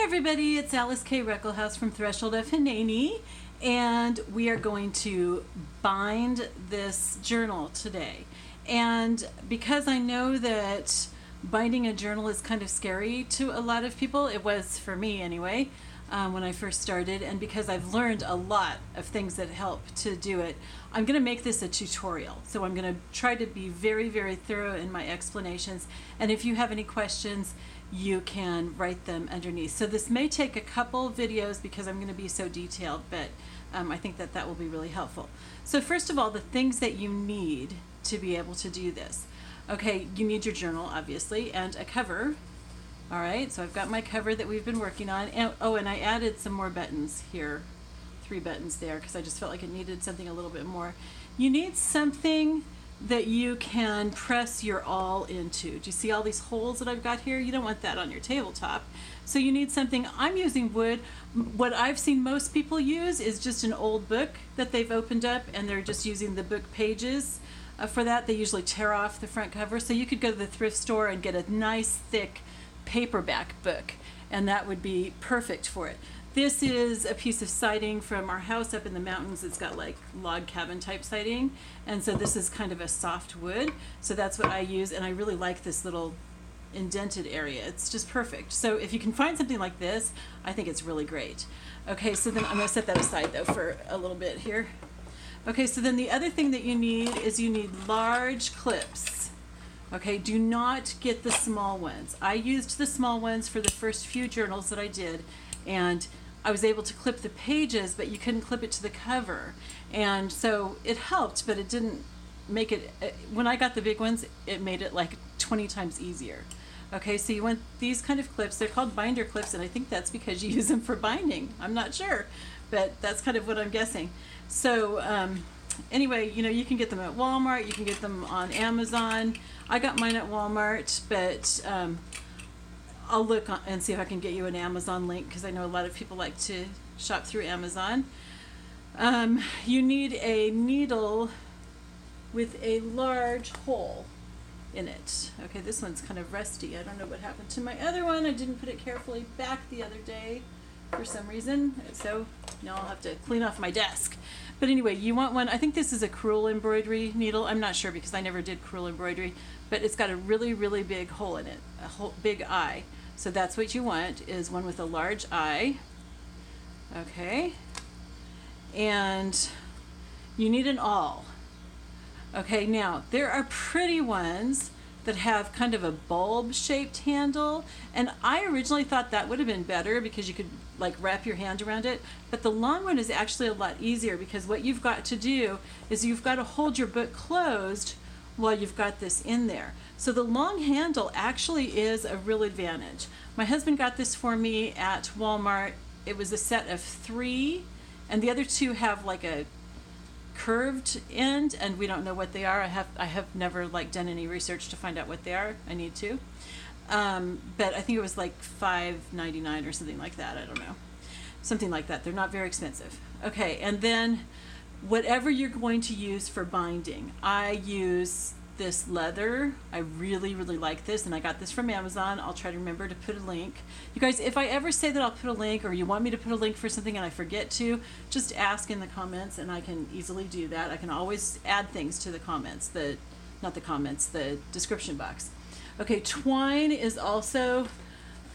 Hi everybody, it's Alyce-Kay Ruckelshaus from Threshold of Hineni, and we are going to bind this journal today. And because I know that binding a journal is kind of scary to a lot of people, it was for me anyway, when I first started, and because I've learned a lot of things that help to do it, I'm going to make this a tutorial. So I'm going to try to be very, very thorough in my explanations, and if you have any questions, you can write them underneath. So this may take a couple videos because I'm going to be so detailed, but I think that that will be really helpful. So first of all, the things that you need to be able to do this. Okay, you need your journal, obviously, and a cover. All right, so I've got my cover that we've been working on. And, oh, and I added some more buttons here, 3 buttons there, because I just felt like it needed something a little bit more. You need something that you can press your awl into. Do you see all these holes that I've got here? You don't want that on your tabletop. So you need something. I'm using wood. What I've seen most people use is just an old book that they've opened up and they're just using the book pages. For that, they usually tear off the front cover. So you could go to the thrift store and get a nice thick paperback book, and that would be perfect for it. This is a piece of siding from our house up in the mountains. It's got like log cabin type siding, and so this is kind of a soft wood, so that's what I use, and I really like this little indented area. It's just perfect. So if you can find something like this, I think it's really great. Okay, so then I'm going to set that aside though for a little bit here. Okay, so then the other thing that you need is you need large clips. Okay, do not get the small ones. I used the small ones for the first few journals that I did, and I was able to clip the pages, but you couldn't clip it to the cover. And so it helped, but it didn't make it, when I got the big ones, it made it like 20 times easier. Okay, so you want these kind of clips. They're called binder clips, and I think that's because you use them for binding. I'm not sure, but that's kind of what I'm guessing. So anyway, you know, you can get them at Walmart, you can get them on Amazon. I got mine at Walmart, but I'll look and see if I can get you an Amazon link, because I know a lot of people like to shop through Amazon. You need a needle with a large hole in it. Okay, this one's kind of rusty. I don't know what happened to my other one. I didn't put it carefully back the other day for some reason, so now I'll have to clean off my desk. But anyway, you want one. I think this is a crewel embroidery needle. I'm not sure because I never did crewel embroidery, but it's got a really, really big hole in it, a whole big eye. So that's what you want, is one with a large eye. Okay, and you need an awl. Okay, now there are pretty ones that have kind of a bulb shaped handle, and I originally thought that would have been better because you could like wrap your hand around it, but the long one is actually a lot easier, because what you've got to do is you've got to hold your book closed while you've got this in there. So the long handle actually is a real advantage. My husband got this for me at Walmart. It was a set of 3, and the other 2 have like a curved end, and we don't know what they are. I have never like done any research to find out what they are. I need to, but I think it was like $5.99 or something like that. I don't know, something like that. They're not very expensive. Okay, and then whatever you're going to use for binding, I use this leather. I really, really like this, and I got this from Amazon. I'll try to remember to put a link. You guys, if I ever say that I'll put a link, or you want me to put a link for something and I forget to, just ask in the comments and I can easily do that. I can always add things to the comments, the description box. Okay, twine is also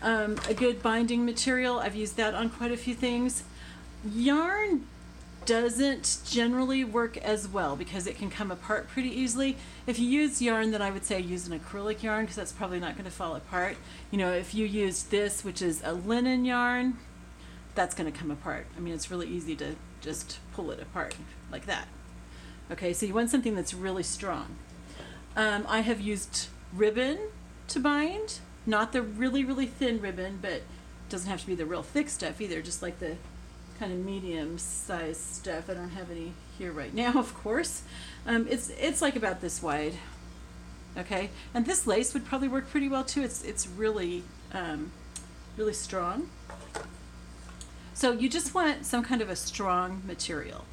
a good binding material. I've used that on quite a few things. Yarn doesn't generally work as well because it can come apart pretty easily. If you use yarn, then I would say use an acrylic yarn, because that's probably not going to fall apart. You know, if you use this, which is a linen yarn, that's going to come apart. I mean, it's really easy to just pull it apart like that. Okay, so you want something that's really strong. I have used ribbon to bind, not the really, really thin ribbon, but it doesn't have to be the real thick stuff either, just like the kind of medium sized stuff. I don't have any here right now, of course. It's like about this wide. Okay, and this lace would probably work pretty well too. It's really really strong. So you just want some kind of a strong material.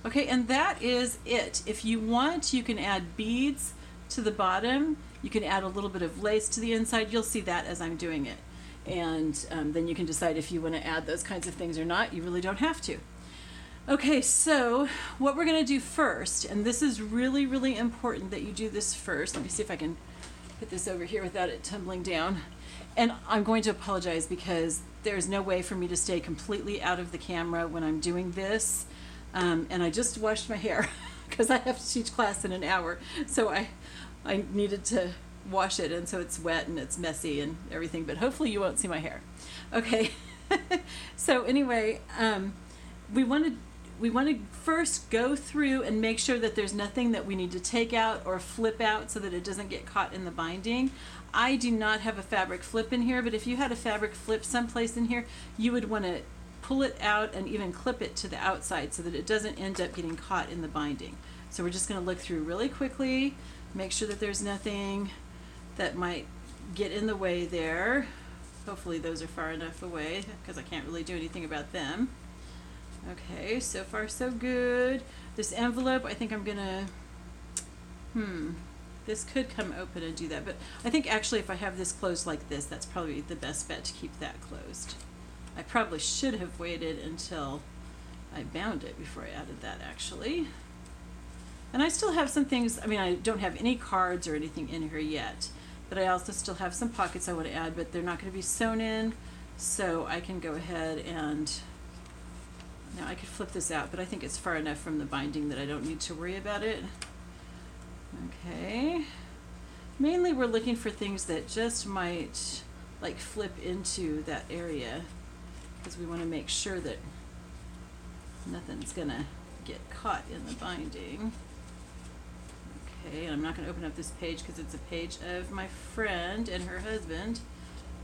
Okay, and that is it. If you want, you can add beads to the bottom. You can add a little bit of lace to the inside. You'll see that as I'm doing it. And then you can decide if you want to add those kinds of things or not. You really don't have to. Okay, so what we're going to do first, and this is really, really important that you do this first. Let me see if I can put this over here without it tumbling down. And I'm going to apologize because there's no way for me to stay completely out of the camera when I'm doing this. And I just washed my hair because I have to teach class in an hour. So I needed to wash it, and so it's wet and it's messy and everything, but hopefully you won't see my hair. Okay, so anyway, we want to first go through and make sure that there's nothing that we need to take out or flip out so that it doesn't get caught in the binding. I do not have a fabric flip in here, but if you had a fabric flip someplace in here, you would want to pull it out and even clip it to the outside so that it doesn't end up getting caught in the binding. So we're just going to look through really quickly, make sure that there's nothing that might get in the way there. Hopefully those are far enough away because I can't really do anything about them. Okay, so far so good. This envelope, I think I'm gonna, this could come open and do that, but I think actually if I have this closed like this, that's probably the best bet to keep that closed. I probably should have waited until I bound it before I added that actually. And I still have some things, I mean, I don't have any cards or anything in here yet, but I also still have some pockets I want to add, but they're not going to be sewn in, so I can go ahead and, now I could flip this out, but I think it's far enough from the binding that I don't need to worry about it. Okay. Mainly we're looking for things that just might like flip into that area because we want to make sure that nothing's going to get caught in the binding. Okay, and I'm not going to open up this page because it's a page of my friend and her husband,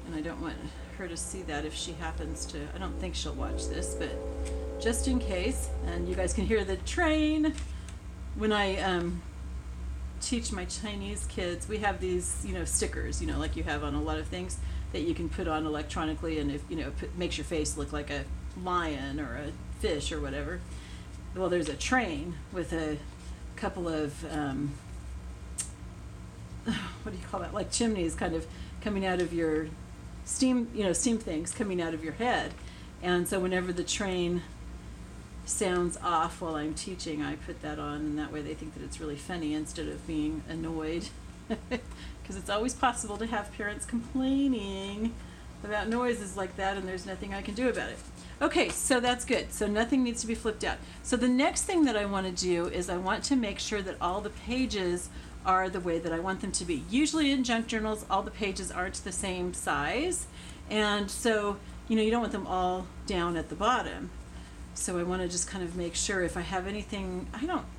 and I don't want her to see that if she happens to. I don't think she'll watch this, but just in case. And you guys can hear the train. When I teach my Chinese kids, we have these, stickers, like you have on a lot of things that you can put on electronically, and if makes your face look like a lion or a fish or whatever. Well, there's a train with a couple of what do you call that? Like chimneys kind of coming out of your steam, steam things coming out of your head. And so whenever the train sounds off while I'm teaching, I put that on, and that way they think that it's really funny instead of being annoyed. Because it's always possible to have parents complaining about noises like that, and there's nothing I can do about it. Okay, so that's good. So nothing needs to be flipped out. So the next thing that I want to do is I want to make sure that all the pages are the way that I want them to be. Usually in junk journals, all the pages aren't the same size, and so you don't want them all down at the bottom. So I want to just kind of make sure if I have anything,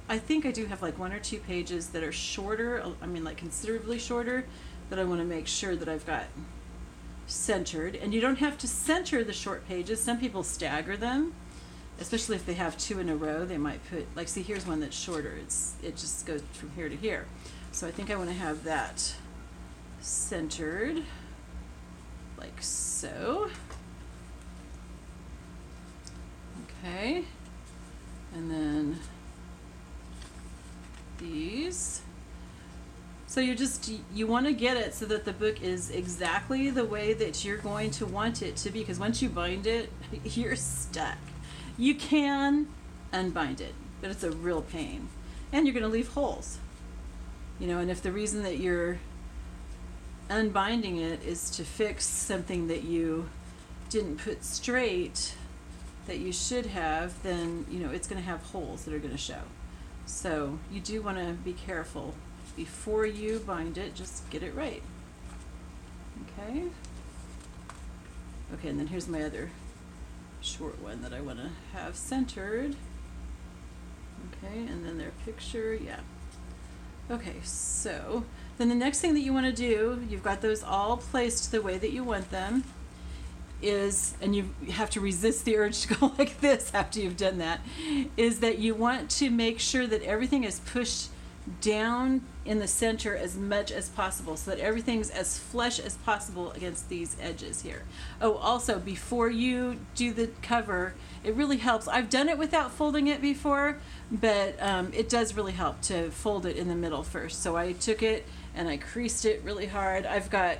I think I do have like 1 or 2 pages that are shorter, I mean like considerably shorter, that I want to make sure that I've got centered. And you don't have to center the short pages. Some people stagger them, especially if they have 2 in a row. They might put, like, see, here's one that's shorter. It just goes from here to here. So I think I want to have that centered like so. Okay, and then these. So you want to get it so that the book is exactly the way that you're going to want it to be, because once you bind it, you're stuck. You can unbind it, but it's a real pain. And you're going to leave holes. And if the reason that you're unbinding it is to fix something that you didn't put straight that you should have, then it's going to have holes that are going to show. So you do want to be careful before you bind it. Just get it right. Okay, and then here's my other short one that I want to have centered. Okay, and then their picture, yeah. Okay, so then the next thing that you want to do, you've got those all placed the way that you want them, and you have to resist the urge to go like this after you've done that, is that you want to make sure that everything is pushed down in the center as much as possible, so that everything's as flush as possible against these edges here. Oh, also, before you do the cover, it really helps. I've done it without folding it before, but it does really help to fold it in the middle first. So I took it and I creased it really hard. I've got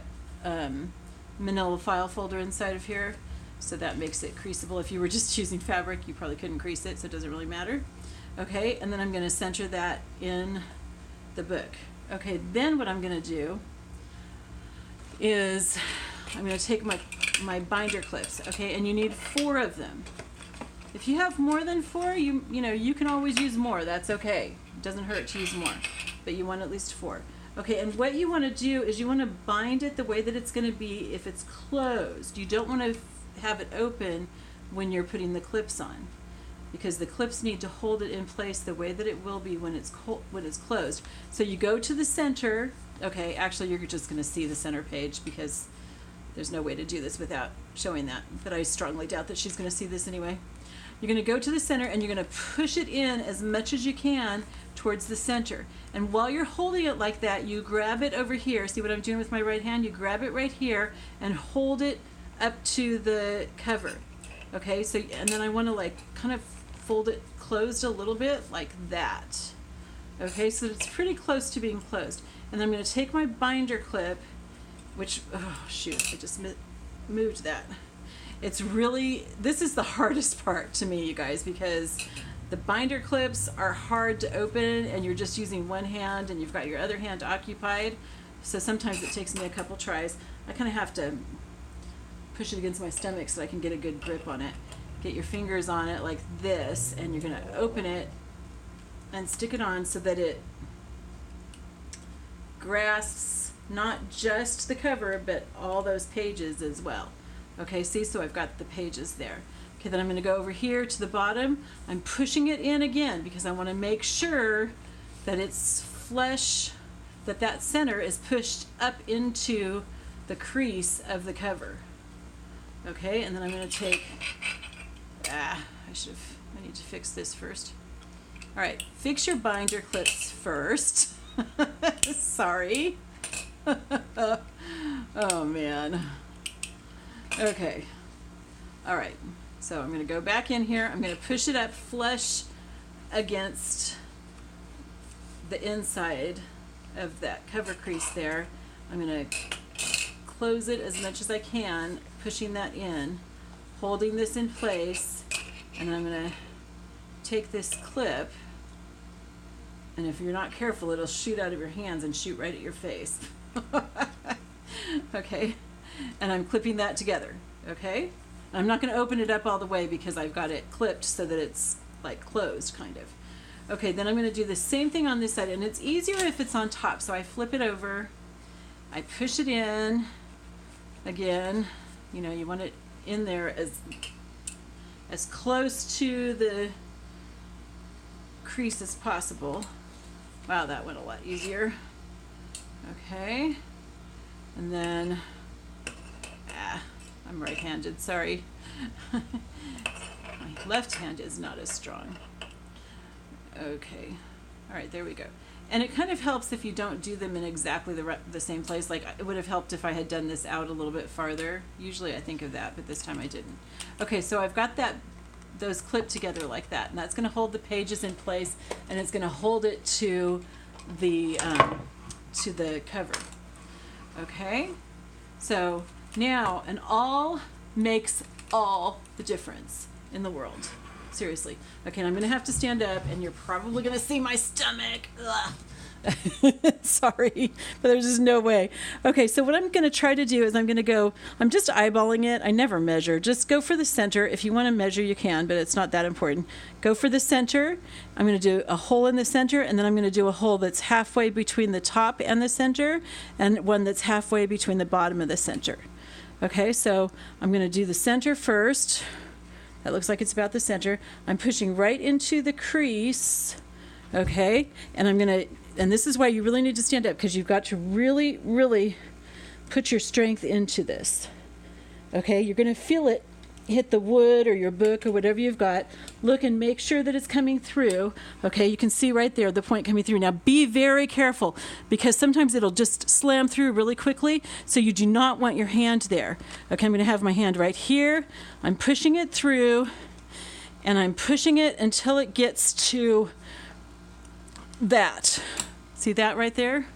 manila file folder inside of here, so that makes it creasable. If you were just choosing fabric, you probably couldn't crease it, so it doesn't really matter. Okay, and then I'm going to center that in the book. Okay, then what I'm going to do is I'm going to take my binder clips, okay, and you need 4 of them. If you have more than 4, you know, you can always use more. That's okay. It doesn't hurt to use more, but you want at least 4. Okay, and what you want to do is you want to bind it the way that it's going to be if it's closed. You don't want to have it open when you're putting the clips on, because the clips need to hold it in place the way that it will be when it's closed. So you go to the center. Okay, actually you're just going to see the center page because there's no way to do this without showing that, but I strongly doubt that she's going to see this anyway. You're going to go to the center and you're going to push it in as much as you can towards the center. And while you're holding it like that, you grab it over here. See what I'm doing with my right hand? You grab it right here and hold it up to the cover. Okay, so, and then I want to like kind of fold it closed a little bit like that. Okay, so it's pretty close to being closed. And then I'm going to take my binder clip, which, oh shoot, I just moved that. It's really, this is the hardest part to me, you guys, because the binder clips are hard to open and you're just using one hand and you've got your other hand occupied. So sometimes it takes me a couple tries. I kind of have to push it against my stomach so I can get a good grip on it. Get your fingers on it like this, and you're going to open it and stick it on so that it grasps not just the cover, but all those pages as well. Okay, see, so I've got the pages there. Okay, then I'm going to go over here to the bottom. I'm pushing it in again because I want to make sure that it's flush, that that center is pushed up into the crease of the cover. Okay, and then I'm going to take, I need to fix this first. All right, fix your binder clips first. Sorry. Oh man. Okay. All right. So I'm going to go back in here. I'm going to push it up flush against the inside of that cover crease there. I'm going to close it as much as I can, pushing that in, holding this in place, and I'm going to take this clip, and if you're not careful, it'll shoot out of your hands and shoot right at your face. Okay, and I'm clipping that together. Okay, I'm not going to open it up all the way because I've got it clipped so that it's like closed kind of. Okay, then I'm going to do the same thing on this side, and it's easier if it's on top. So I flip it over, I push it in again. You know, you want it in there as close to the crease as possible. Wow, that went a lot easier. Okay, and then I'm right-handed, sorry. My left hand is not as strong. Okay, all right, there we go. And it kind of helps if you don't do them in exactly the same place. Like, it would have helped if I had done this out a little bit farther. Usually I think of that, but this time I didn't. Okay, so I've got those clipped together like that, and that's going to hold the pages in place, and it's going to hold it to the cover. Okay, so now an awl makes all the difference in the world. Seriously. Okay, and I'm going to have to stand up, and you're probably going to see my stomach. Ugh. Sorry, but there's just no way. Okay, so what I'm going to try to do is I'm just eyeballing it. I never measure. Just go for the center. If you want to measure, you can, but it's not that important. Go for the center. I'm going to do a hole in the center, and then I'm going to do a hole that's halfway between the top and the center, and one that's halfway between the bottom of the center. Okay, so I'm going to do the center first. That looks like it's about the center. I'm pushing right into the crease, okay? And this is why you really need to stand up, because you've got to really, really put your strength into this, okay? You're going to feel it hit the wood or your book or whatever you've got. Look and make sure that it's coming through, okay? You can see right there the point coming through. Now be very careful, because sometimes it'll just slam through really quickly, so you do not want your hand there. Okay, I'm going to have my hand right here. I'm pushing it through, and I'm pushing it until it gets to that. See that right there?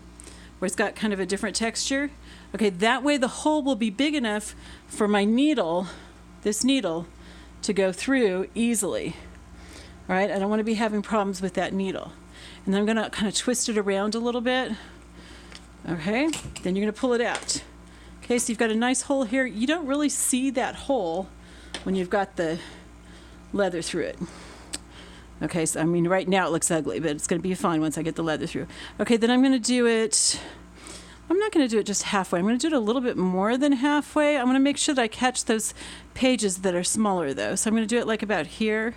Where it's got kind of a different texture? Okay, that way the hole will be big enough for my needle, this needle, to go through easily. All right, I don't want to be having problems with that needle. And then I'm going to kind of twist it around a little bit. Okay, then you're going to pull it out. Okay, so you've got a nice hole here. You don't really see that hole when you've got the leather through it. Okay, so I mean right now it looks ugly, but it's going to be fine once I get the leather through. Okay, then I'm going to do it, I'm not going to do it just halfway. I'm going to do it a little bit more than halfway. I'm going to make sure that I catch those pages that are smaller though. So I'm going to do it like about here.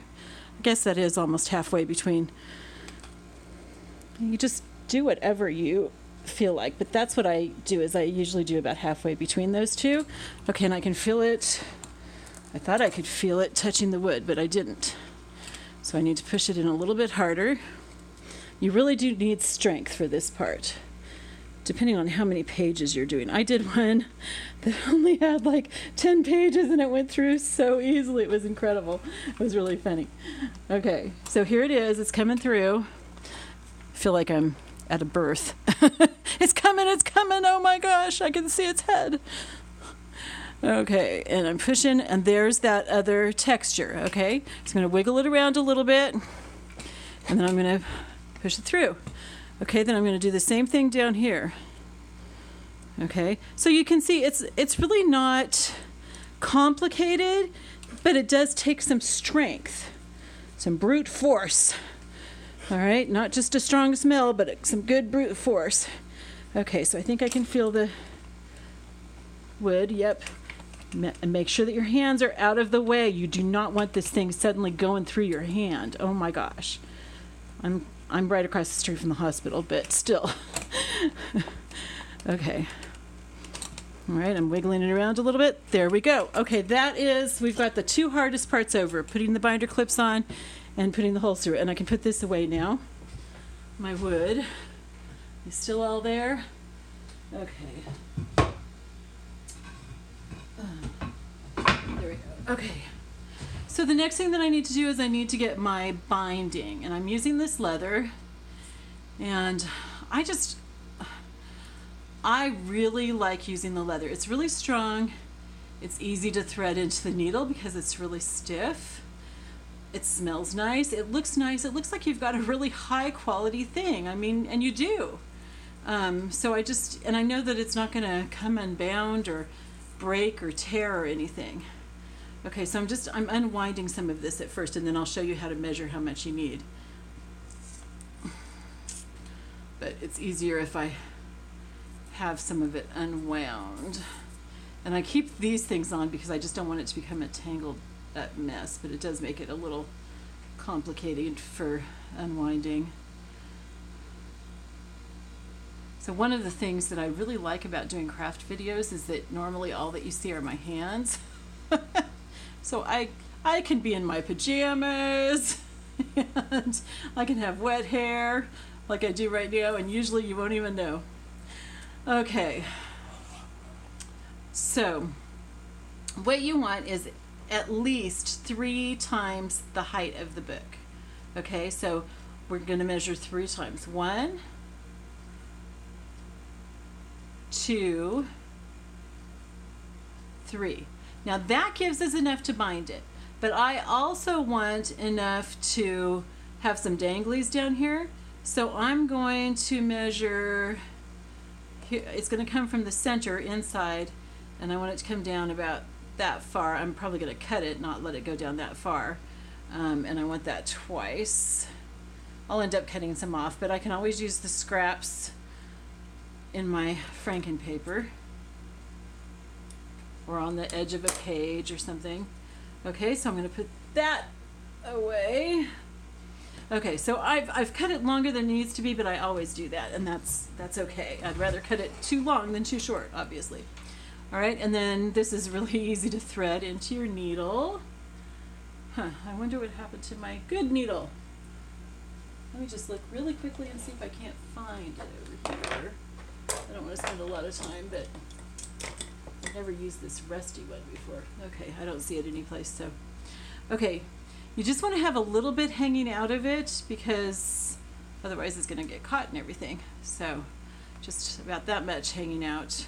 I guess that is almost halfway between. You just do whatever you feel like, but that's what I do, is I usually do about halfway between those two. Okay, and I can feel it. I thought I could feel it touching the wood, but I didn't. So I need to push it in a little bit harder. You really do need strength for this part, depending on how many pages you're doing. I did one that only had like 10 pages and it went through so easily. It was incredible. It was really funny. Okay, so here it is. It's coming through. I feel like I'm at a birth. It's coming, it's coming. Oh my gosh, I can see its head. Okay, and I'm pushing, and there's that other texture, okay? So I'm going to wiggle it around a little bit, and then I'm going to push it through. Okay, then I'm going to do the same thing down here. Okay, so you can see it's really not complicated, but it does take some strength, some brute force. All right, not just a strong smell, but some good brute force. Okay, so I think I can feel the wood, yep. And make sure that your hands are out of the way. You do not want this thing suddenly going through your hand. Oh my gosh. I'm right across the street from the hospital, but still. Okay. All right, I'm wiggling it around a little bit. There we go. Okay, we've got the two hardest parts over, putting the binder clips on and putting the holes through it. And I can put this away now. My wood is still all there. Okay. There we go. Okay. So the next thing that I need to do is I need to get my binding. And I'm using this leather. And I really like using the leather. It's really strong. It's easy to thread into the needle because it's really stiff. It smells nice. It looks nice. It looks like you've got a really high quality thing. I mean, and you do. So I know that it's not going to come unbound or break or tear or anything. Okay, so I'm unwinding some of this at first, and then I'll show you how to measure how much you need. But it's easier if I have some of it unwound. And I keep these things on because I just don't want it to become a tangled up mess, but it does make it a little complicated for unwinding. So one of the things that I really like about doing craft videos is that normally all that you see are my hands. So I can be in my pajamas and I can have wet hair like I do right now, and usually you won't even know. Okay, so what you want is at least 3 times the height of the book. Okay, so we're going to measure 3 times. 1, 2, 3. Now that gives us enough to bind it, but I also want enough to have some danglies down here. So I'm going to measure, here, it's going to come from the center inside, and I want it to come down about that far. I'm probably going to cut it, not let it go down that far. And I want that twice. I'll end up cutting some off, but I can always use the scraps in my Franken paper or on the edge of a page or something. Okay, so I'm going to put that away. Okay, so I've cut it longer than it needs to be, but I always do that, and that's okay. I'd rather cut it too long than too short, obviously. All right, and then this is really easy to thread into your needle. I wonder what happened to my good needle. Let me just look really quickly and see if I can't find it over here. I don't want to spend a lot of time, but I've never used this rusty one before. Okay, I don't see it anyplace, so. Okay, you just want to have a little bit hanging out of it because otherwise it's going to get caught and everything. So just about that much hanging out.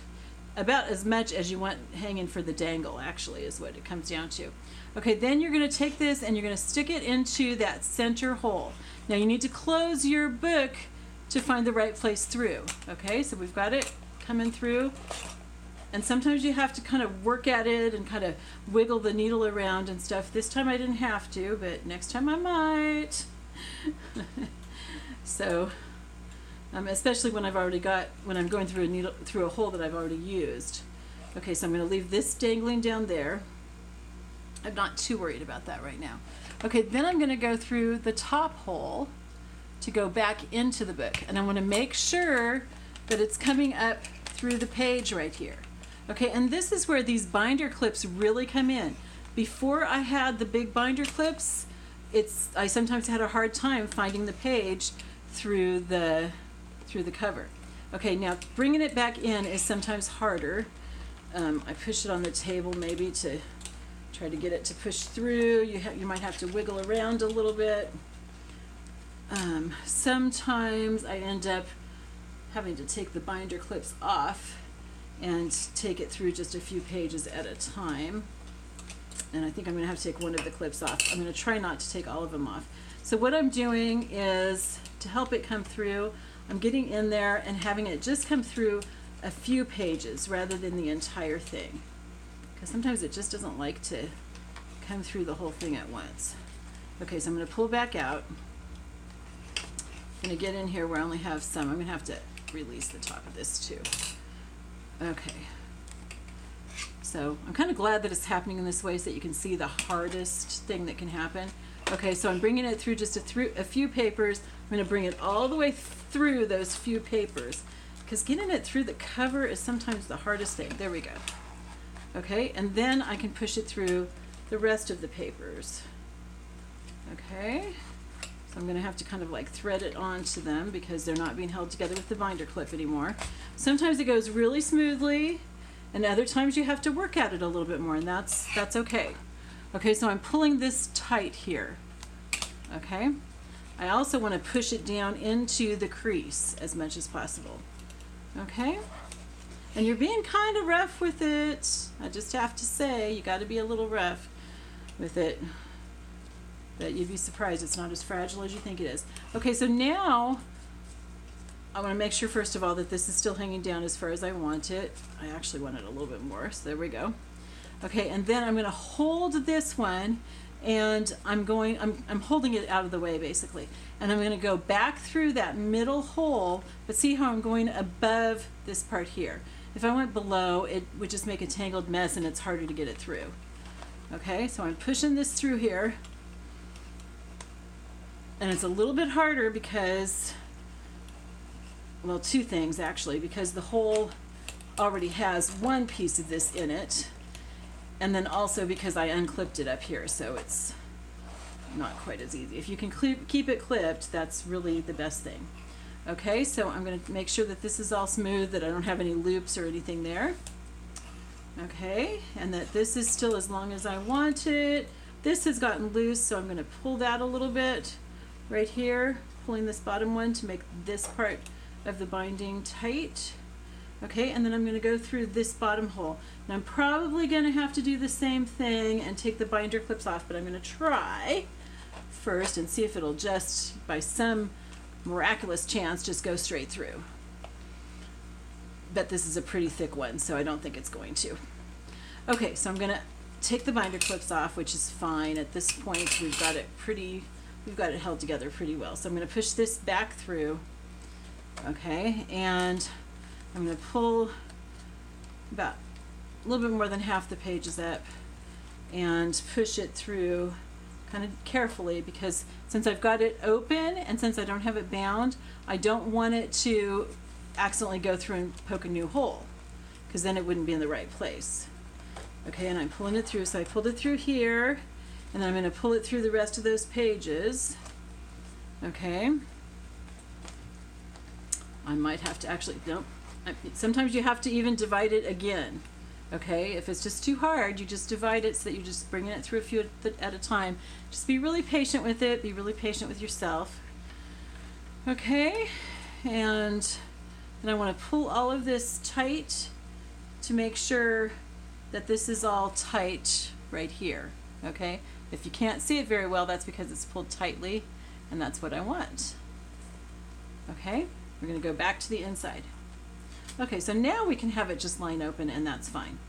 about as much as you want hanging for the dangle, actually, is what it comes down to. Okay, then you're going to take this and you're going to stick it into that center hole. Now you need to close your book to find the right place through. Okay, so we've got it coming through, and sometimes you have to kind of work at it and kind of wiggle the needle around and stuff. This time I didn't have to, but next time I might. So especially when I'm going through a hole that I've already used. Okay, so I'm going to leave this dangling down there. I'm not too worried about that right now. Okay, then I'm going to go through the top hole to go back into the book, and I want to make sure that it's coming up through the page right here. Okay, and this is where these binder clips really come in. Before I had the big binder clips, I sometimes had a hard time finding the page through the cover. Okay, now bringing it back in is sometimes harder. I push it on the table maybe to try to get it to push through. You might have to wiggle around a little bit. Sometimes I end up having to take the binder clips off and take it through just a few pages at a time. And I think I'm going to have to take one of the clips off. I'm going to try not to take all of them off. So what I'm doing is, to help it come through, I'm getting in there and having it just come through a few pages rather than the entire thing, because sometimes it just doesn't like to come through the whole thing at once. Okay, so I'm going to pull back out. I'm going to get in here where I only have some. I'm going to have to release the top of this too. Okay. So I'm kind of glad that it's happening in this way so that you can see the hardest thing that can happen. Okay, so I'm bringing it through just a few papers. I'm going to bring it all the way through those few papers, because getting it through the cover is sometimes the hardest thing. There we go. Okay, and then I can push it through the rest of the papers. Okay, so I'm going to have to kind of like thread it onto them because they're not being held together with the binder clip anymore. Sometimes it goes really smoothly, and other times you have to work at it a little bit more, and that's okay. Okay, so I'm pulling this tight here. Okay, I also want to push it down into the crease as much as possible. Okay, and you're being kind of rough with it. I just have to say, you got to be a little rough with it, but you'd be surprised it's not as fragile as you think it is. Okay, so now I want to make sure first of all that this is still hanging down as far as I want it. I actually want it a little bit more, so there we go. Okay, and then I'm going to hold this one, and I'm holding it out of the way basically, and I'm going to go back through that middle hole, but see how I'm going above this part here. If I went below, it would just make a tangled mess and it's harder to get it through. Okay, so I'm pushing this through here, and it's a little bit harder because, well, two things actually, because the hole already has one piece of this in it, and then also because I unclipped it up here, so it's not quite as easy. If you can keep it clipped, that's really the best thing. Okay, so I'm going to make sure that this is all smooth, that I don't have any loops or anything there. Okay, and that this is still as long as I want it. This has gotten loose, so I'm going to pull that a little bit right here, pulling this bottom one to make this part of the binding tight. Okay, and then I'm going to go through this bottom hole. Now I'm probably going to have to do the same thing and take the binder clips off, but I'm going to try first and see if it'll just, by some miraculous chance, just go straight through. But this is a pretty thick one, so I don't think it's going to. Okay, so I'm going to take the binder clips off, which is fine. At this point, we've got it held together pretty well. So I'm going to push this back through. Okay, and I'm going to pull about a little bit more than half the pages up and push it through kind of carefully, because since I've got it open and since I don't have it bound, I don't want it to accidentally go through and poke a new hole, because then it wouldn't be in the right place. Okay, and I'm pulling it through, so I pulled it through here, and then I'm going to pull it through the rest of those pages. Okay, I might have to actually, nope, sometimes you have to even divide it again. Okay, if it's just too hard, you just divide it so that you're just bringing it through a few at a time. Just be really patient with it, be really patient with yourself. Okay, and I want to pull all of this tight to make sure that this is all tight right here, okay? If you can't see it very well, that's because it's pulled tightly, and that's what I want. Okay, we're going to go back to the inside. Okay, so now we can have it just line open, and that's fine.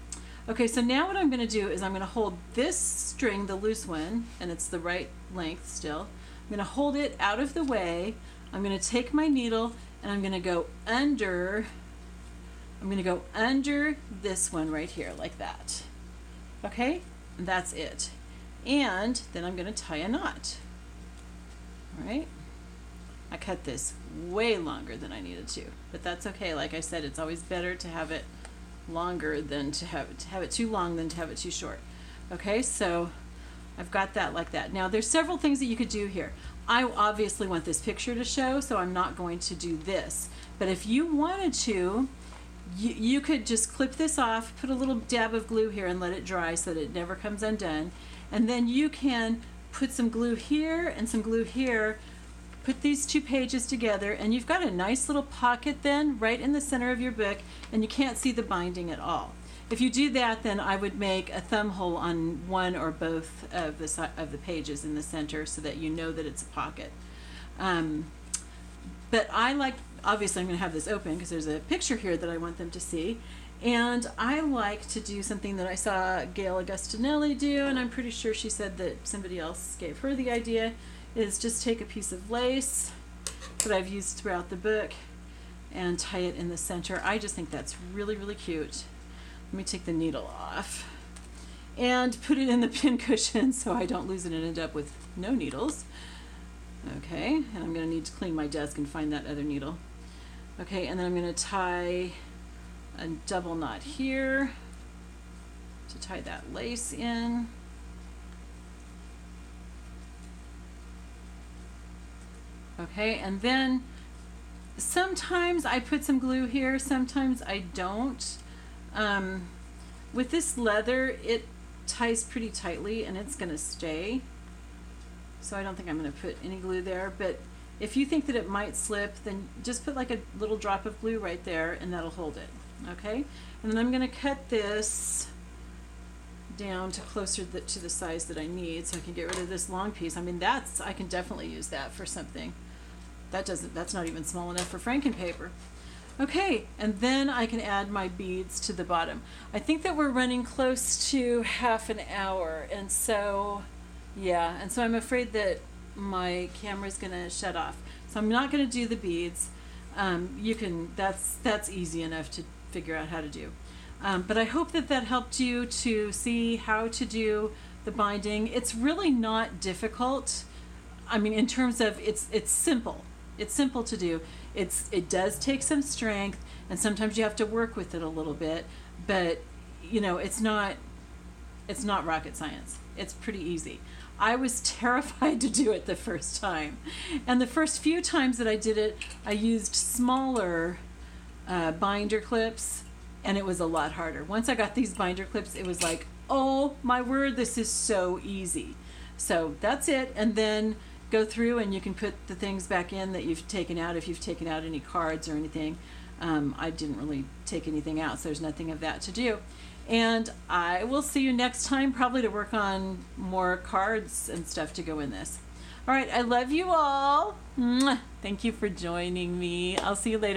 Okay, so now what I'm going to do is I'm going to hold this string, the loose one, and it's the right length still. I'm going to hold it out of the way. I'm going to take my needle and I'm going to go under. I'm going to go under this one right here like that. Okay, and that's it. And then I'm going to tie a knot. All right. I cut this way longer than I needed to, but that's okay. Like I said, it's always better to have it longer than to have it too long than to have it too short. Okay, so I've got that like that. Now there's several things that you could do here. I obviously want this picture to show, so I'm not going to do this. But if you wanted to, you could just clip this off, put a little dab of glue here and let it dry so that it never comes undone. And then you can put some glue here and some glue here, put these two pages together, and you've got a nice little pocket then right in the center of your book, and you can't see the binding at all. If you do that, then I would make a thumb hole on one or both of the pages in the center so that you know that it's a pocket. But I like, obviously I'm going to have this open because there's a picture here that I want them to see. And I like to do something that I saw Gail Augustinelli do, and I'm pretty sure she said that somebody else gave her the idea, is just take a piece of lace that I've used throughout the book and tie it in the center. I just think that's really, really cute. Let me take the needle off and put it in the pin cushion so I don't lose it and end up with no needles. Okay, and I'm going to need to clean my desk and find that other needle. Okay, and then I'm going to tie a double knot here to tie that lace in. Okay, and then sometimes I put some glue here, sometimes I don't. With this leather, it ties pretty tightly and it's going to stay. So I don't think I'm going to put any glue there, but if you think that it might slip, then just put like a little drop of glue right there and that'll hold it. Okay, and then I'm going to cut this down to closer to the size that I need so I can get rid of this long piece. I mean, I can definitely use that for something. That's not even small enough for frankenpaper. Okay, and then I can add my beads to the bottom. I think that we're running close to half an hour, and so yeah, and so I'm afraid that my camera's gonna shut off. So I'm not gonna do the beads. That's easy enough to figure out how to do. But I hope that helped you to see how to do the binding. It's really not difficult. I mean, in terms of it's simple. It's simple to do. It does take some strength, and sometimes you have to work with it a little bit, but you know, it's not rocket science. It's pretty easy. I was terrified to do it the first time, and the first few times that I did it, I used smaller binder clips, and it was a lot harder. Once I got these binder clips, it was like, oh my word, this is so easy. So that's it, and then go through and you can put the things back in that you've taken out if you've taken out any cards or anything. I didn't really take anything out, so there's nothing of that to do. And I will see you next time, probably to work on more cards and stuff to go in this. All right, I love you all. Mwah. Thank you for joining me. I'll see you later.